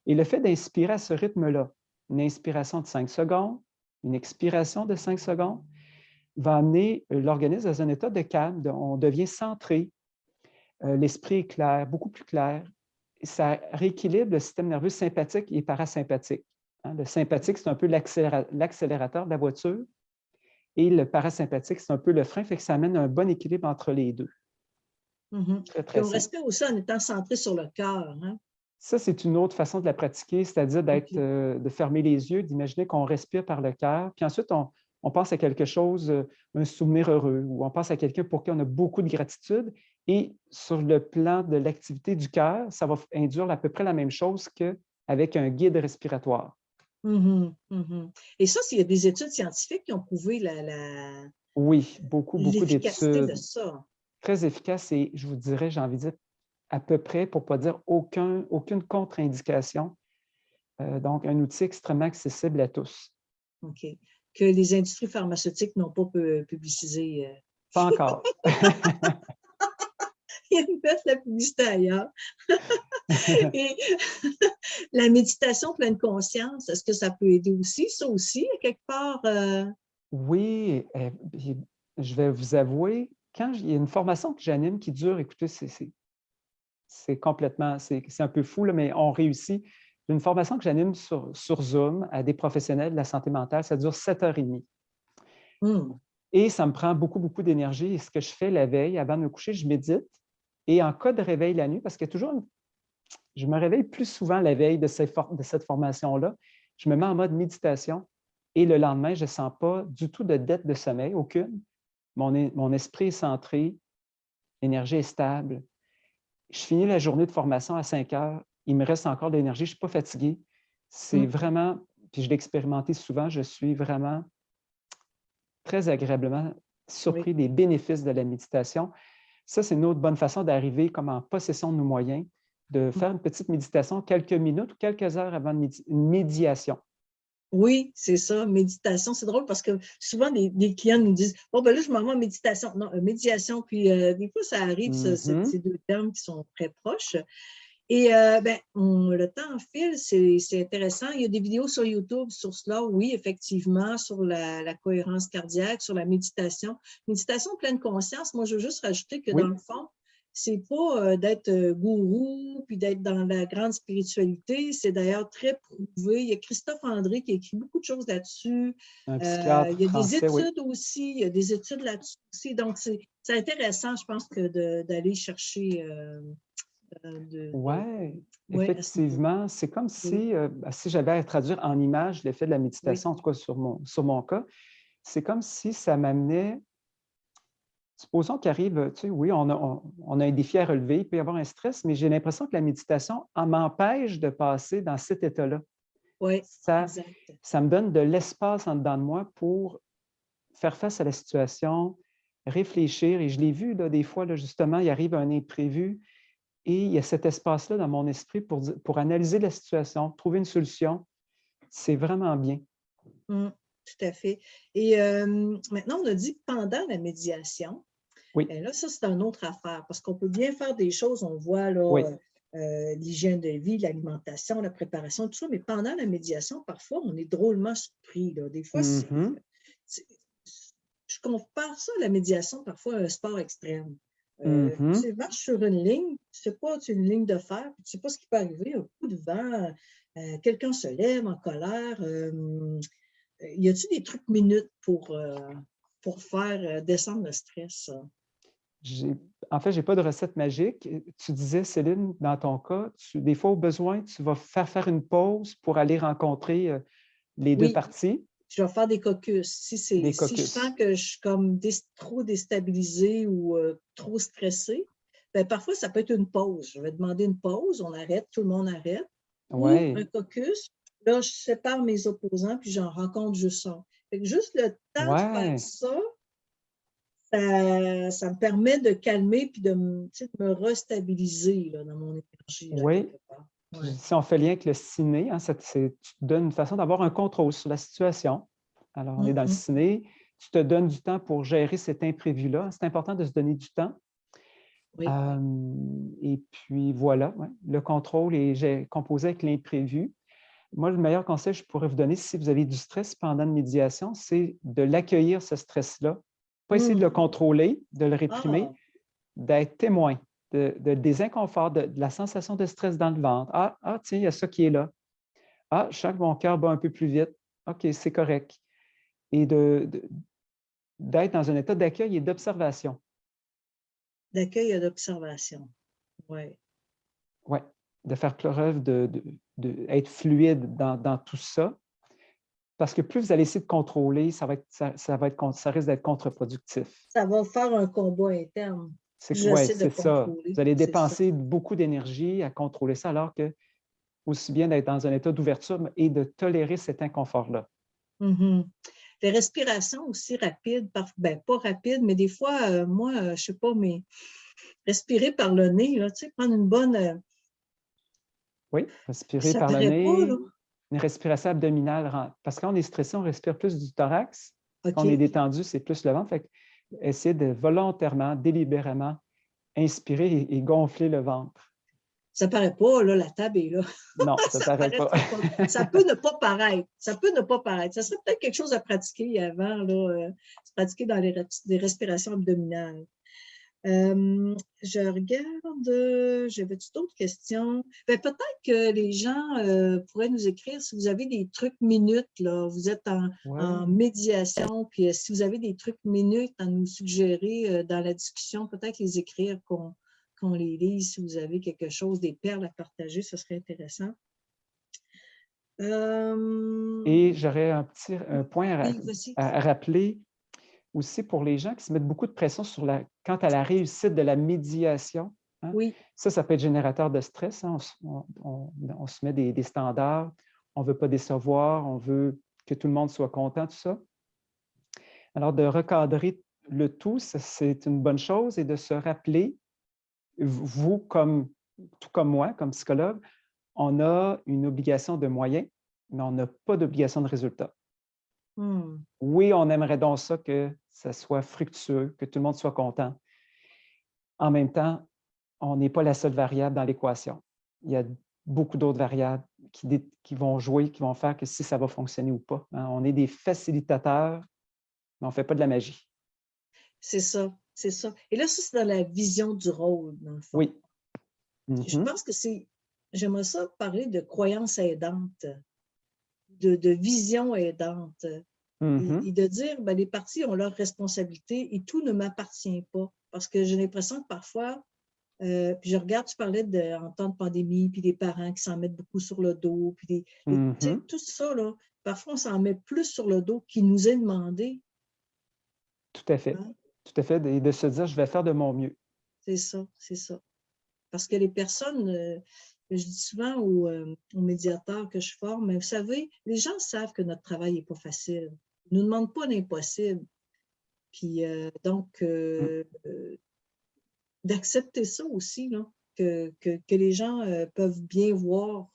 Et le fait d'inspirer à ce rythme-là, une inspiration de 5 secondes, une expiration de 5 secondes, va amener l'organisme dans un état de calme, on devient centré, l'esprit est clair, beaucoup plus clair. Ça rééquilibre le système nerveux sympathique et parasympathique. Hein. Le sympathique, c'est un peu l'accélérateur de la voiture et le parasympathique, c'est un peu le frein, fait que ça amène un bon équilibre entre les deux. Très, Puis très on simple. respire aussi en étant centré sur le cœur. Hein? Ça, c'est une autre façon de la pratiquer, c'est-à-dire Okay. de fermer les yeux, d'imaginer qu'on respire par le cœur, puis ensuite, on pense à quelque chose, un souvenir heureux, ou on pense à quelqu'un pour qui on a beaucoup de gratitude. Et sur le plan de l'activité du cœur, ça va induire à peu près la même chose qu'avec un guide respiratoire. Et ça, il y a des études scientifiques qui ont prouvé Oui, beaucoup, beaucoup l'efficacité de d'études ça. très efficaces et je vous dirais, j'ai envie de dire à peu près, pour ne pas dire aucune contre-indication. Donc, un outil extrêmement accessible à tous. OK. Que les industries pharmaceutiques n'ont pas publicisé. Pas encore. Ils mettent la publicité ailleurs. Et la méditation pleine conscience, est-ce que ça peut aider aussi? Ça aussi, à quelque part? Oui, je vais vous avouer, il y a une formation que j'anime qui dure, écoutez, c'est complètement, c'est un peu fou, là, mais on réussit. Une formation que j'anime sur Zoom à des professionnels de la santé mentale, ça dure 7h30. Et ça me prend beaucoup, beaucoup d'énergie. Et ce que je fais la veille, avant de me coucher, je médite. Et en cas de réveil la nuit, parce que je me réveille plus souvent la veille de cette formation-là, je me mets en mode méditation et le lendemain, je ne sens pas du tout de dette de sommeil, aucune. Mon esprit est centré, l'énergie est stable. Je finis la journée de formation à 5 heures, il me reste encore de l'énergie, je ne suis pas fatigué. C'est vraiment, puis je l'ai expérimenté souvent, je suis vraiment très agréablement surpris des bénéfices de la méditation. Ça, c'est une autre bonne façon d'arriver comme en possession de nos moyens, de faire une petite méditation quelques minutes ou quelques heures avant une médiation. Oui, c'est ça, méditation. C'est drôle parce que souvent, des clients nous disent « Oh, ben là, je m'en vais en méditation. » Non, médiation, puis des fois, ça arrive, ces deux termes qui sont très proches. Et le temps file, c'est intéressant. Il y a des vidéos sur YouTube sur cela, oui, effectivement, sur la cohérence cardiaque, sur la méditation. Méditation pleine conscience, moi, je veux juste rajouter que dans le fond, c'est pas d'être gourou puis d'être dans la grande spiritualité. C'est d'ailleurs très prouvé. Il y a Christophe André qui a écrit beaucoup de choses là-dessus. Un psychiatre Il y a des français, oui. études aussi. Il y a des études là-dessus aussi. Donc, c'est intéressant, je pense, que d'aller chercher... Oui, Ouais, effectivement. C'est comme si j'avais à traduire en images l'effet de la méditation, en tout cas sur mon cas, c'est comme si ça m'amenait, supposons qu'il arrive, tu sais, oui, on a un défi à relever, il peut y avoir un stress, mais j'ai l'impression que la méditation m'empêche de passer dans cet état-là. Oui, Ça, exact. ça me donne de l'espace en dedans de moi pour faire face à la situation, réfléchir. Et je l'ai vu, là, des fois, là, justement, il arrive un imprévu et il y a cet espace-là dans mon esprit pour analyser la situation, trouver une solution. C'est vraiment bien. Tout à fait. Et maintenant, on a dit pendant la médiation. Oui, Bien là, ça, c'est une autre affaire parce qu'on peut bien faire des choses, on voit là, oui. l'hygiène de vie, l'alimentation, la préparation, tout ça, mais pendant la médiation, parfois, on est drôlement surpris, là. Des fois, Mhm, c'est- je compare ça à la médiation parfois à un sport extrême. mhm. Tu marches sur une ligne, tu sais pas, c'est une ligne de fer, puis tu sais pas ce qui peut arriver, un coup de vent, quelqu'un se lève en colère. Y a-t-il des trucs minutes pour faire descendre le stress? J'ai- En fait, je n'ai pas de recette magique. Tu disais, Céline, dans ton cas, des fois, au besoin, tu vas faire une pause pour aller rencontrer les deux Oui, parties je vais faire des caucus. des Si je sens caucus. que je suis comme trop déstabilisée ou trop stressée, ben, parfois, ça peut être une pause. Je vais demander une pause, on arrête, tout le monde arrête. Ou un Oui, caucus, là, je sépare mes opposants, puis j'en rencontre juste un. Fait que juste le temps de faire ouais, ça, ça me permet de calmer puis tu sais, de me restabiliser là, dans mon énergie, là, oui. quelque part. Puis Ouais. si on fait lien avec le ciné, hein, tu te donnes une façon d'avoir un contrôle sur la situation. Alors, on est dans le Mm. ciné, tu te donnes du temps pour gérer cet imprévu-là. C'est important de se donner du temps. Oui. Et puis voilà, ouais, le contrôle est composé avec l'imprévu. Moi, le meilleur conseil que je pourrais vous donner, si vous avez du stress pendant une médiation, c'est de l'accueillir, ce stress-là. Pas essayer de le Mm. contrôler, de le réprimer, Ah, d'être témoin des inconforts, de la sensation de stress dans le ventre. Tiens, il y a ça qui est là. Je sens que mon cœur bat un peu plus vite. OK, c'est correct. Et d'être dans un état d'accueil et d'observation. d'accueil et d'observation. Oui. Oui, de faire preuve être fluide dans tout ça. Parce que plus vous allez essayer de contrôler, ça risque d'être contre-productif. Ça va faire un combat interne. Oui, J'essaie de c'est ça. contrôler, Vous allez c'est ça. dépenser beaucoup d'énergie à contrôler ça, alors que aussi bien d'être dans un état d'ouverture et de tolérer cet inconfort-là. Mhm. Les respirations aussi rapides, ben, pas rapides, mais des fois, moi, je sais pas, mais respirer par le nez, là, tu sais, prendre une bonne. Oui, respirer Ça par le paraît pas, là. nez, une respiration abdominale, parce que quand on est stressé, on respire plus du thorax. Quand on est OK. détendu, c'est plus le ventre. Fait que essayer de volontairement, délibérément, inspirer et gonfler le ventre. Ça paraît pas, là, la table est là. Non, ça ne Ça paraît pas. paraîtra pas. Ça peut ne pas paraître. Ça peut ne pas paraître. Ça serait peut-être quelque chose à pratiquer avant, là, se pratiquer dans les respirations abdominales. Je regarde, j'avais-tu d'autres questions? Ben, peut-être que les gens pourraient nous écrire si vous avez des trucs minutes, là, vous êtes en Oui. médiation, puis si vous avez des trucs minutes à nous suggérer dans la discussion, peut-être les écrire, qu'on les lise, si vous avez quelque chose, des perles à partager, ce serait intéressant. Et j'aurais un point Oui, vas-y. à rappeler aussi pour les gens qui se mettent beaucoup de pression quant à la réussite de la médiation. Hein. Oui, Ça peut être générateur de stress. Hein. On se met des standards, on ne veut pas décevoir, on veut que tout le monde soit content, tout ça. Alors, de recadrer le tout, c'est une bonne chose et de se rappeler, vous, tout comme moi, comme psychologue, on a une obligation de moyens, mais on n'a pas d'obligation de résultat. hmm, Oui, on aimerait donc ça que ça soit fructueux, que tout le monde soit content. En même temps, on n'est pas la seule variable dans l'équation. Il y a beaucoup d'autres variables qui vont jouer, qui vont faire que si ça va fonctionner ou pas. Hein. On est des facilitateurs, mais on ne fait pas de la magie. c'est ça, c'est ça. Et là, ça, c'est dans la vision du rôle, dans le fond. Oui. Je Mhm. pense que j'aimerais ça parler de croyance aidante, de vision aidante, Mhm. et de dire, ben, les partis ont leurs responsabilités et tout ne m'appartient pas. Parce que j'ai l'impression que parfois, puis je regarde, tu parlais en temps de pandémie, puis des parents qui s'en mettent beaucoup sur le dos, puis tu sais, Mhm. tout ça, là, parfois on s'en met plus sur le dos qu'il nous est demandé. Tout à fait. Hein? Tout à fait. Et de se dire, je vais faire de mon mieux. C'est ça, c'est ça. Parce que les personnes, je dis souvent aux médiateurs que je forme, mais vous savez, les gens savent que notre travail n'est pas facile. Ils ne nous demandent pas l'impossible. Puis donc, Mm. d'accepter ça aussi, là, que les gens peuvent bien voir,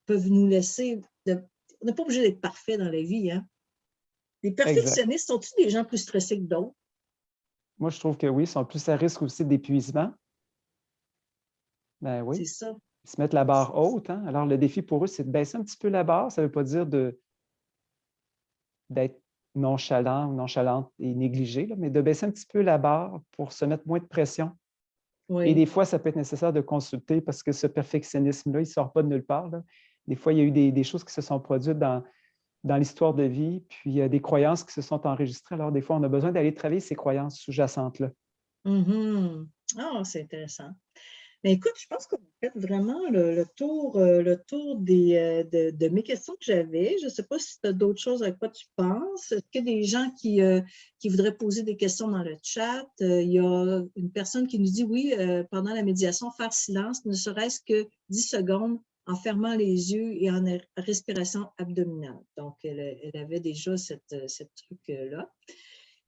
peuvent nous laisser. On n'est pas obligé d'être parfait dans la vie. Hein? Les Exact. perfectionnistes sont-ils des gens plus stressés que d'autres? Moi, je trouve que oui, ils sont plus à risque aussi d'épuisement. Ben C'est oui, ça. ils se mettent la barre haute. Hein? Alors, le défi pour eux, c'est de baisser un petit peu la barre. Ça ne veut pas dire d'être nonchalant ou nonchalante et négligé, là, mais de baisser un petit peu la barre pour se mettre moins de pression. Et Oui. des fois, ça peut être nécessaire de consulter parce que ce perfectionnisme-là, il ne sort pas de nulle part. Là. Des fois, il y a eu des choses qui se sont produites dans l'histoire de vie, puis des croyances qui se sont enregistrées. Alors, des fois, on a besoin d'aller travailler ces croyances sous-jacentes-là. Mhm. Ah, c'est intéressant. Mais écoute, je pense qu'on a fait vraiment le tour de mes questions que j'avais. Je ne sais pas si tu as d'autres choses à quoi tu penses. Est-ce qu'il y a des gens qui voudraient poser des questions dans le chat? Il y a une personne qui nous dit, oui, pendant la médiation, faire silence, ne serait-ce que 10 secondes en fermant les yeux et en respiration abdominale. Donc, elle avait déjà cette truc-là.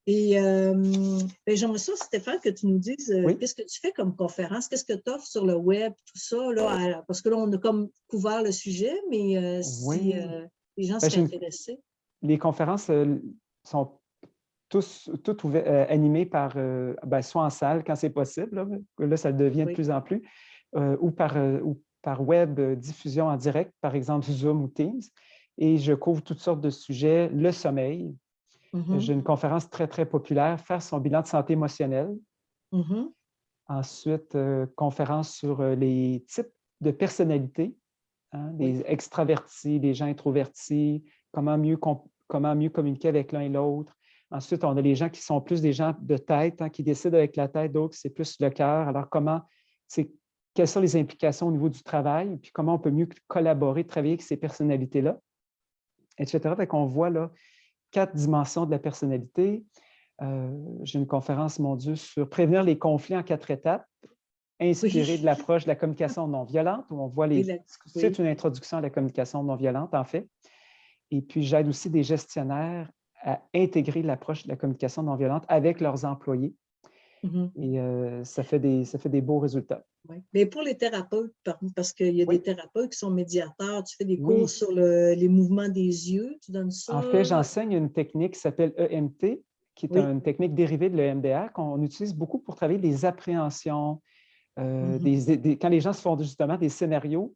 Et ben, j'aimerais ça, Stéphane, que tu nous dises Oui, qu'est-ce que tu fais comme conférence, qu'est-ce que tu offres sur le web, tout ça, là, parce que là, on a comme couvert le sujet, mais si oui. les gens Ben, seraient intéressés. les conférences sont toutes animées par, ben, soit en salle quand c'est possible, là, ça le devient de Oui. plus en plus, ou par web diffusion en direct, par exemple Zoom ou Teams. Et je couvre toutes sortes de sujets, le sommeil. J'ai Mhm, une conférence très, très populaire, faire son bilan de santé émotionnelle. mhm, Ensuite, conférence sur les types de personnalités, hein, oui. les extravertis, les gens introvertis, comment mieux communiquer avec l'un et l'autre. Ensuite, on a les gens qui sont plus des gens de tête, hein, qui décident avec la tête, d'autres, c'est plus le cœur. Alors, quelles sont les implications au niveau du travail, puis comment on peut mieux collaborer, travailler avec ces personnalités-là, etc. Fait qu'on voit là 4 dimensions de la personnalité. J'ai une conférence, mon Dieu, sur prévenir les conflits en 4 étapes, inspiré de Oui. l'approche de la communication non violente, où on voit Oui, c'est oui. une introduction à la communication non violente, en fait. Et puis, j'aide aussi des gestionnaires à intégrer l'approche de la communication non violente avec leurs employés. Mhm, Et ça fait des beaux résultats. oui. Mais pour les thérapeutes, parce qu'il y a des Oui, thérapeutes qui sont médiateurs, tu fais des cours oui. sur les mouvements des yeux, tu donnes En fait, ça? j'enseigne une technique qui s'appelle EMT, qui est Oui. une technique dérivée de l'EMDR qu'on utilise beaucoup pour travailler les appréhensions. Mhm, Quand les gens se font justement des scénarios,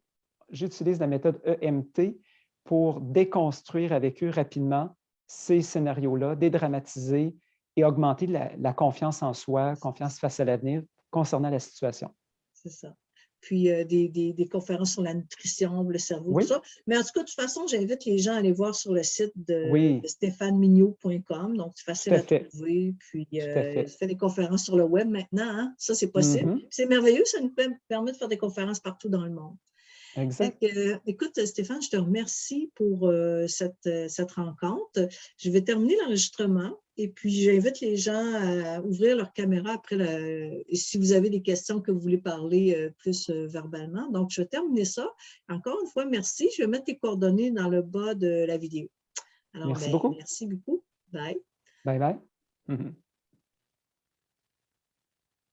j'utilise la méthode EMT pour déconstruire avec eux rapidement ces scénarios-là, dédramatiser et augmenter la confiance en soi, confiance face à l'avenir concernant la situation. c'est ça. Puis des conférences sur la nutrition, le cerveau, tout Oui, ça. Mais en tout cas, de toute façon, j'invite les gens à aller voir sur le site de oui, stéphanemignot.com. Donc, c'est tout facile à à fait, trouver. Puis, tout à je fait. fais des conférences sur le web maintenant. Hein? Ça, c'est possible. Mhm, C'est merveilleux. Ça nous permet de faire des conférences partout dans le monde. Fait exact. que, écoute, Stéphane, je te remercie pour cette rencontre. Je vais terminer l'enregistrement et puis j'invite les gens à ouvrir leur caméra après si vous avez des questions que vous voulez parler plus verbalement. Donc, je vais terminer ça. Encore une fois, merci. Je vais mettre tes coordonnées dans le bas de la vidéo. Alors, Merci ben, beaucoup. merci beaucoup. Bye. Bye bye. Mhm.